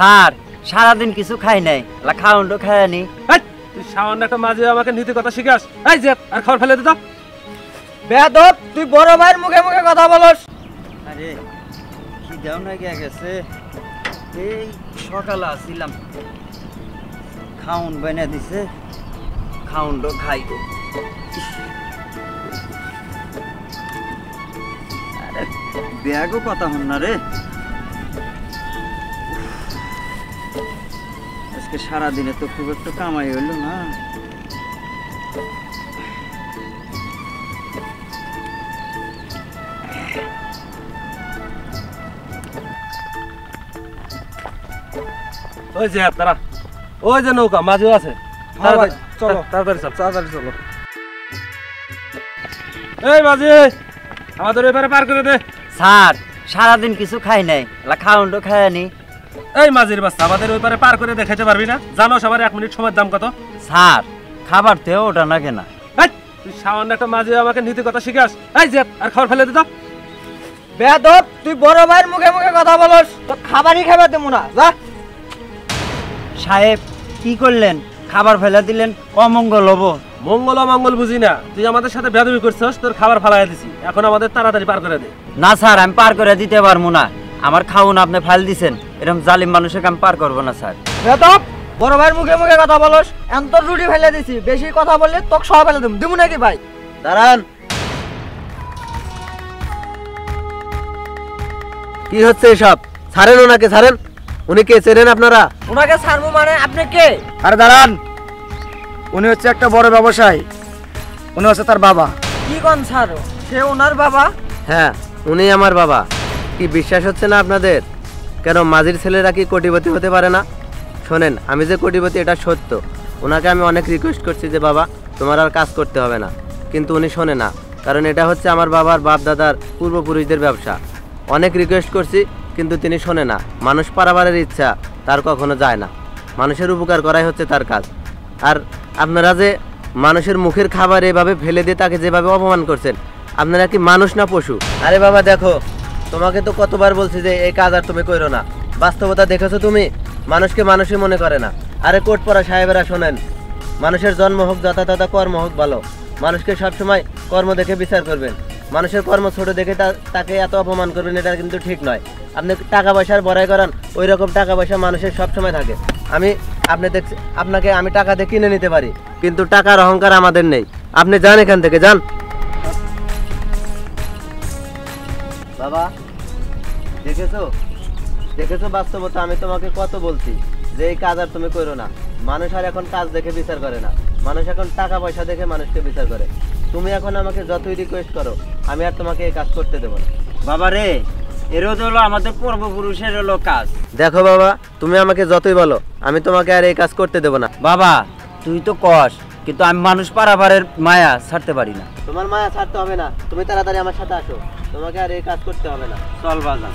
Sir সারাদিন কিছু খাই নাই, খাওয়ানো খায়নি। তুই সামান্য একটা মাঝে আমাকে নীতি কথা শিখাস? এই যে আর খাবার ফেলে দিত। বেয়াদব, তুই বড় ভাইয়ের মুখে মুখে কথা বলস। আরে কি দাও না গেছে, এই সকালে আসছিলাম, খাউন বানিয়ে দিছে, খাউনটা খাই। আরে ব্যাগও কথা হন না রে, আজকে সারাদিনে তো খুব একটু কামাই হইল না। ওই যে তারা, ওই যে নৌকা মাঝেও আছে। চলো তাড়াতাড়ি চল, তাড়াতাড়ি চলো। এই মাঝি আমাদের এবারে পার করে দে। স্যার সারাদিন কিছু খাই নাই, খাওয়ানো খায়নি। এই মাঝির বাচ্চা, আমাদের ওই পারে পার করে দেখাতে পারবি না? জানো সবার 1 মিনিট সময়ের দাম কত? স্যার খাবার তো ওটা না কেনা। তুই সামান্য একটা মাঝে আমাকে নীতি কথা শিখাস? এই যে আর খাবার ফেলে দিত। বেয়াদব, তুই বড় ভাইয়ের মুখে মুখে কথা বলস, তো খাবারই খাবার দেবো না, যা। সাহেব কি করলেন, খাবার ফেলে দিলেন, অমঙ্গল হবো। মঙ্গল অমঙ্গল বুঝি না, তুই আমাদের সাথে বেয়াদবি করছিস, তোর খাবার ফালাই দিছি। এখন আমাদের তাড়াতাড়ি পার করে দে। না স্যার আমি পার করে দিতে পারবো না, আমার খাউন আপনি ফাইল দিছেন, এরকম জালিম মানুষকে আমি পার করবো না স্যার। বেয়াদব, বড় ভাইয়ের মুখে মুখে কথা বলস, এন্তর রুটি ফেলে দিছি, বেশি কথা বললে তোকে সব ফেলে দেবো। দিব নাকি ভাই? দাঁড়ান, কি হচ্ছে এসব? ছাড়েন ওনাকে, ছাড়েন। উনি কে চেনেন আপনারা? ওনাকে ছাড়বো মানে আপনি কে? আরে দাঁড়ান, উনি হচ্ছে একটা বড় ব্যবসায়ী, উনি হচ্ছে তার বাবা। কি কোন ছাড়ো, সে ওনার বাবা? হ্যাঁ, উনি আমার বাবা। কি বিশ্বাস হচ্ছে না আপনাদের? কেন মাঝির ছেলেরা কি কোটিপতি হতে পারে না? শোনেন, আমি যে কোটিপতি এটা সত্য। ওনাকে আমি অনেক রিকোয়েস্ট করছি যে বাবা তোমার আর কাজ করতে হবে না, কিন্তু উনি শোনে না, কারণ এটা হচ্ছে আমার বাবার বাপ দাদার পূর্বপুরুষদের ব্যবসা। অনেক রিকোয়েস্ট করছি কিন্তু তিনি শোনে না। মানুষ পারাবারের ইচ্ছা তার কখনো যায় না, মানুষের উপকার করাই হচ্ছে তার কাজ। আর আপনারা যে মানুষের মুখের খাবার এভাবে ফেলে দিয়ে তাকে যেভাবে অপমান করছেন, আপনারা কি মানুষ না পশু? আরে বাবা দেখো, তোমাকে তো কতবার বলছি যে এই কাজ আর তুমি করো না। বাস্তবতা দেখেছো তুমি, মানুষকে মানুষই মনে করে না। আরে কোট পরা সাহেবেরা শোনেন, মানুষের জন্ম হোক যথাযথ, কর্ম হোক ভালো। মানুষকে সবসময় কর্ম দেখে বিচার করবেন, মানুষের কর্ম ছোট দেখে তাকে এত অপমান করবেন, এটা কিন্তু ঠিক নয়। আপনি টাকা পয়সার বড়াই করান, ওই রকম টাকা পয়সা মানুষের সবসময় থাকে। আপনাকে আমি টাকা দিয়ে কিনে নিতে পারি, কিন্তু টাকার অহংকার আমাদের নেই। আপনি যান এখান থেকে, যান। বাবা দেখেছো, দেখেছো বাস্তবতা? আমি তোমাকে কত বলছি যে এই কাজ আর তুমি করো না। মানুষ আর এখন কাজ দেখে বিচার করে না, মানুষ এখন টাকা পয়সা দেখে মানুষকে বিচার করে। তুমি এখন আমাকে যতই রিকোয়েস্ট করো, আমি আর তোমাকে এই কাজ করতে দেবো না। বাবা রে, এরও তো হলো আমাদের পূর্বপুরুষের হলো কাজ। দেখো বাবা, তুমি আমাকে যতই বলো, আমি তোমাকে আর এই কাজ করতে দেবো না। বাবা তুই তো কস, কিন্তু আমি মানুষ পারাবারের মায়া ছাড়তে পারি না। তোমার মায়া ছাড়তে হবে না, তুমি তাড়াতাড়ি আমার সাথে আসো, তোমাকে আর এই কাজ করতে হবে না। চল বাজান।